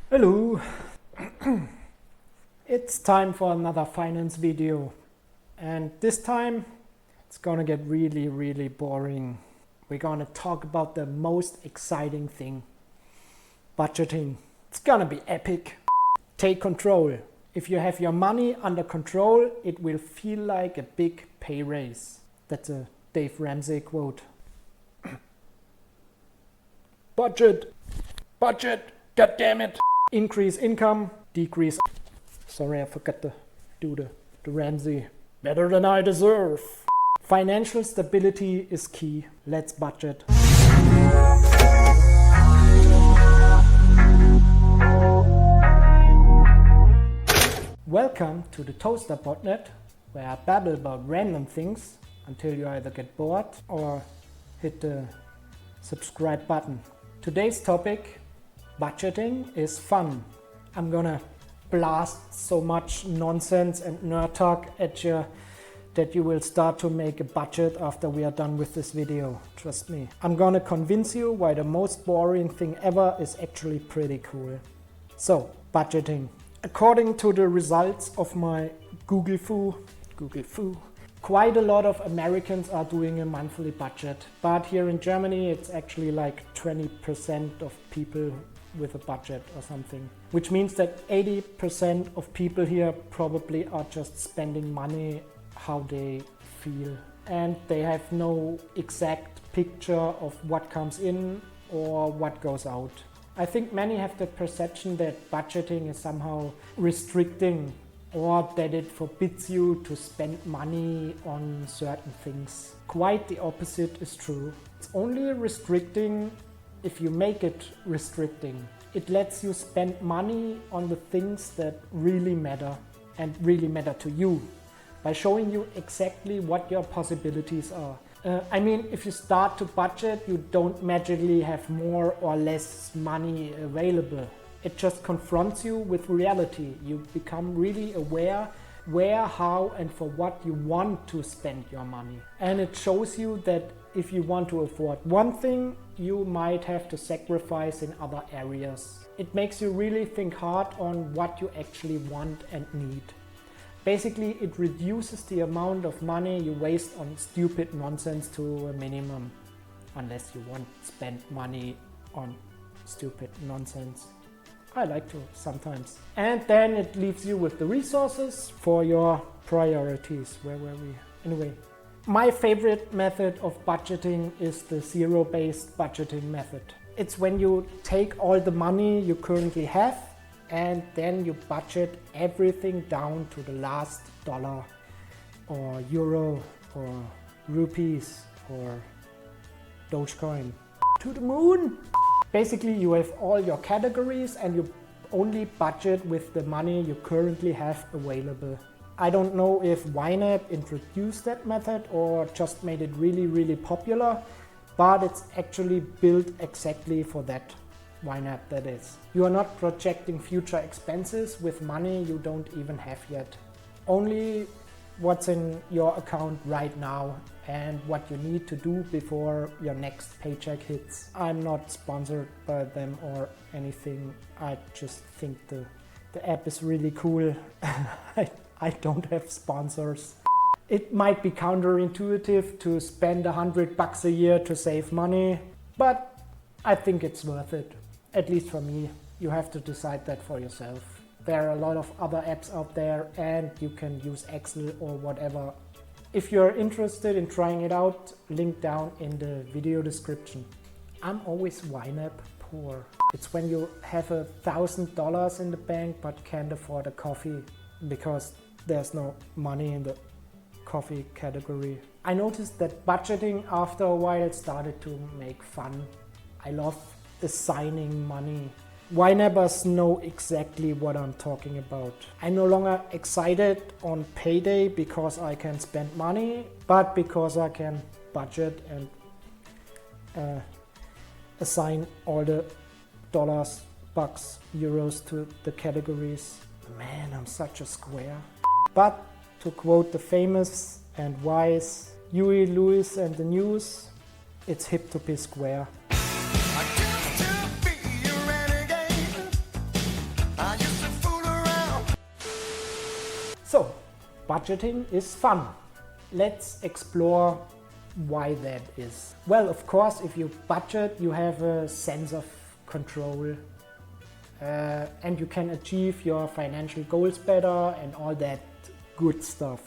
Hello! It's time for another finance video, and this time it's gonna get really boring. We're gonna talk about the most exciting thing: budgeting. It's gonna be epic. Take control. If you have your money under control, it will feel like a big pay raise. That's a Dave Ramsey quote. Budget! Budget! God damn it! Increase income, decrease. Sorry, I forgot to do the Ramsey. Better than I deserve. Financial stability is key. Let's budget. Welcome to the ToasterBotnet, where I babble about random things until you either get bored or hit the subscribe button. Today's topic: budgeting is fun. I'm gonna blast so much nonsense and nerd talk at you that you will start to make a budget after we are done with this video. Trust me. I'm gonna convince you why the most boring thing ever is actually pretty cool. So, budgeting. According to the results of my Google Foo, quite a lot of Americans are doing a monthly budget. But here in Germany, it's actually like 20% of people with a budget or something, which means that 80% of people here probably are just spending money how they feel, and they have no exact picture of what comes in or what goes out. I think many have the perception that budgeting is somehow restricting, or that it forbids you to spend money on certain things. Quite the opposite is true. It's only restricting if you make it restricting. It lets you spend money on the things that really matter and really matter to you, by showing you exactly what your possibilities are. I mean, if you start to budget, you don't magically have more or less money available. It just confronts you with reality. You become really aware where, how, and for what you want to spend your money. And it shows you that if you want to afford one thing, you might have to sacrifice in other areas. It makes you really think hard on what you actually want and need. Basically, it reduces the amount of money you waste on stupid nonsense to a minimum. Unless you want to spend money on stupid nonsense. I like to sometimes. And then it leaves you with the resources for your priorities. Where were we? Anyway, my favorite method of budgeting is the zero-based budgeting method. It's when you take all the money you currently have and then you budget everything down to the last dollar or euro or rupees or Dogecoin. To the moon! Basically, you have all your categories and you only budget with the money you currently have available. I don't know if YNAB introduced that method or just made it really popular, but it's actually built exactly for that. YNAB, that is. You are not projecting future expenses with money you don't even have yet. Only what's in your account right now and what you need to do before your next paycheck hits. I'm not sponsored by them or anything. I just think the app is really cool. I don't have sponsors. It might be counterintuitive to spend $100 a year to save money, but I think it's worth it. At least for me. You have to decide that for yourself. There are a lot of other apps out there and you can use Excel or whatever. If you're interested in trying it out, link down in the video description. I'm always YNAB poor. It's when you have $1,000 in the bank but can't afford a coffee because there's no money in the coffee category. I noticed that budgeting after a while started to make fun. I love assigning money. YNABers know exactly what I'm talking about. I'm no longer excited on payday because I can spend money, but because I can budget and assign all the dollars, bucks, euros to the categories. Man, I'm such a square. But to quote the famous and wise Huey Lewis and the News, it's hip to be square. budgeting is fun. Let's explore why that is. Well, of course, if you budget, you have a sense of control and you can achieve your financial goals better and all that good stuff.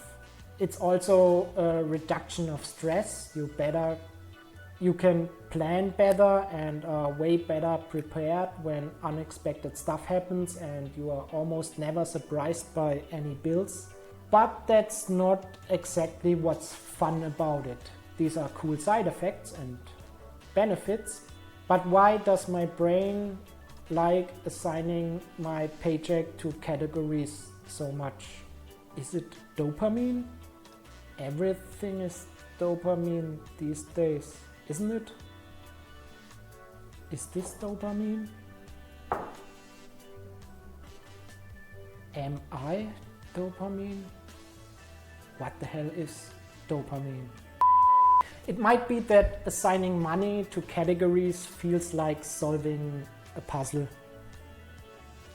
It's also a reduction of stress. You can plan better and are way better prepared when unexpected stuff happens and you are almost never surprised by any bills. But that's not exactly what's fun about it. These are cool side effects and benefits, but why does my brain like assigning my paycheck to categories so much? Is it dopamine? Everything is dopamine these days, isn't it? Is this dopamine? Am I dopamine? What the hell is dopamine? It might be that assigning money to categories feels like solving a puzzle,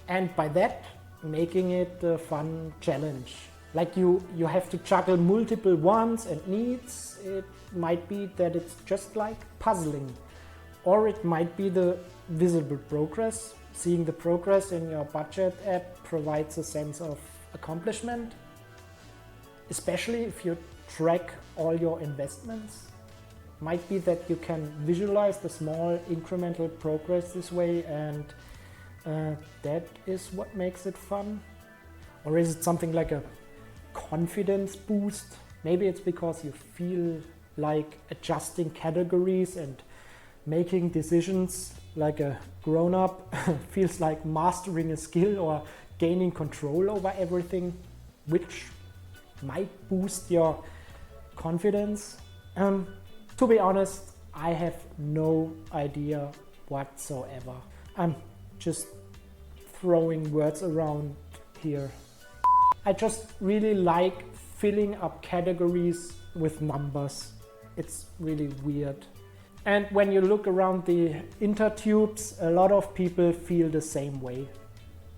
and by that making it a fun challenge. Like you have to juggle multiple wants and needs. It might be that it's just like puzzling, or it might be the visible progress. Seeing the progress in your budget app provides a sense of accomplishment, especially if you track all your investments. Might be that you can visualize the small incremental progress this way, and that is what makes it fun. Or is it something like a confidence boost? Maybe it's because you feel like adjusting categories and making decisions like a grown-up feels like mastering a skill or gaining control over everything, which might boost your confidence. To be honest, I have no idea whatsoever. I'm just throwing words around here. I just really like filling up categories with numbers. It's really weird. And when you look around the intertubes, a lot of people feel the same way.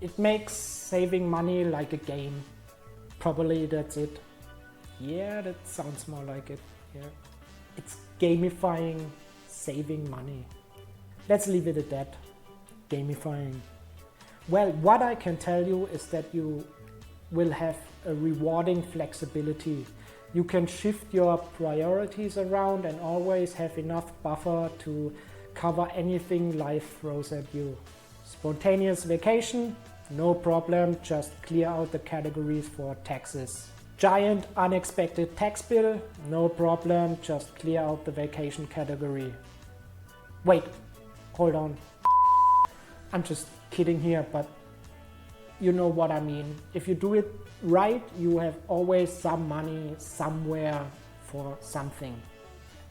It makes saving money like a game. Probably that's it. Yeah, that sounds more like it. Yeah. It's gamifying saving money. Let's leave it at that. Gamifying. Well, what I can tell you is that you will have a rewarding flexibility. You can shift your priorities around and always have enough buffer to cover anything life throws at you. Spontaneous vacation? No problem, just clear out the categories for taxes. Giant unexpected tax bill? No problem, just clear out the vacation category. Wait, hold on. I'm just kidding here, but you know what I mean. If you do it right, you have always some money somewhere for something.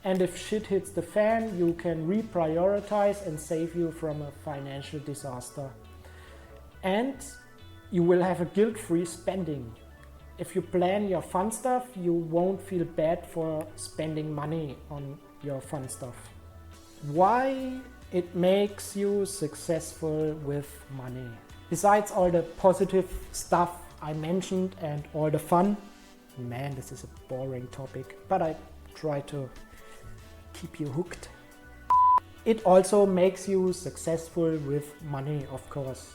And if shit hits the fan, you can reprioritize and save you from a financial disaster. And you will have a guilt-free spending. If you plan your fun stuff, you won't feel bad for spending money on your fun stuff. Why it makes you successful with money? Besides all the positive stuff I mentioned and all the fun, man, this is a boring topic, but I try to keep you hooked. It also makes you successful with money, of course.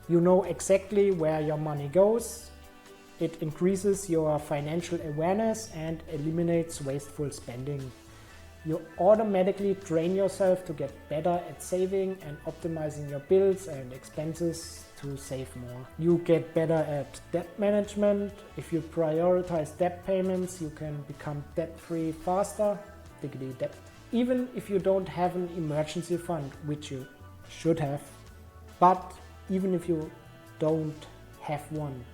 You know exactly where your money goes. It increases your financial awareness and eliminates wasteful spending. You automatically train yourself to get better at saving and optimizing your bills and expenses to save more. You get better at debt management. If you prioritize debt payments, you can become debt-free faster. Diggity debt. Even if you don't have an emergency fund, which you should have, but even if you don't have one,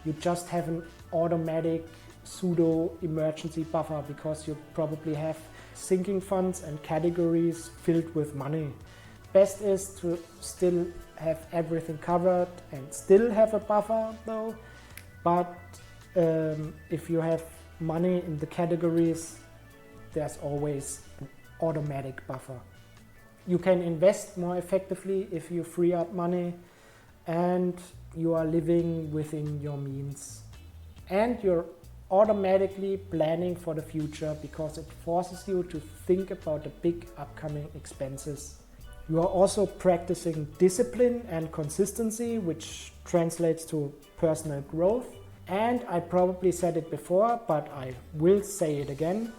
you just have an automatic pseudo emergency buffer because you probably have sinking funds and categories filled with money. Best is to still have everything covered and still have a buffer though, but if you have money in the categories, there's always an automatic buffer. You can invest more effectively if you free up money and you are living within your means. And you're automatically planning for the future because it forces you to think about the big upcoming expenses. You are also practicing discipline and consistency, which translates to personal growth. And I probably said it before, but I will say it again.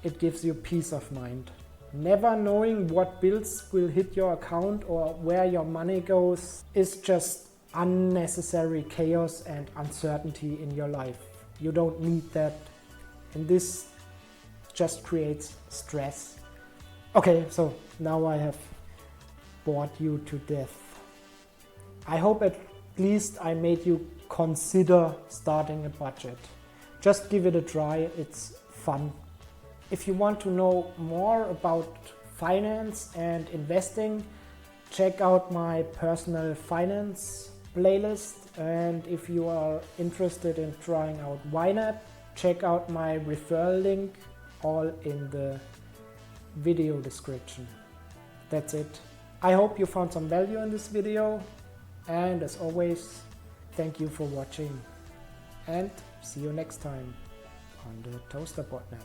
It gives you peace of mind. Never knowing what bills will hit your account or where your money goes is just unnecessary chaos and uncertainty in your life. You don't need that. And this just creates stress. Okay, so now I have bored you to death. I hope at least I made you consider starting a budget. Just give it a try, it's fun. If you want to know more about finance and investing, check out my personal finance playlist. And if you are interested in trying out YNAB, check out my referral link, all in the video description. That's it. I hope you found some value in this video, and as always, thank you for watching, and see you next time on the ToasterBotnet.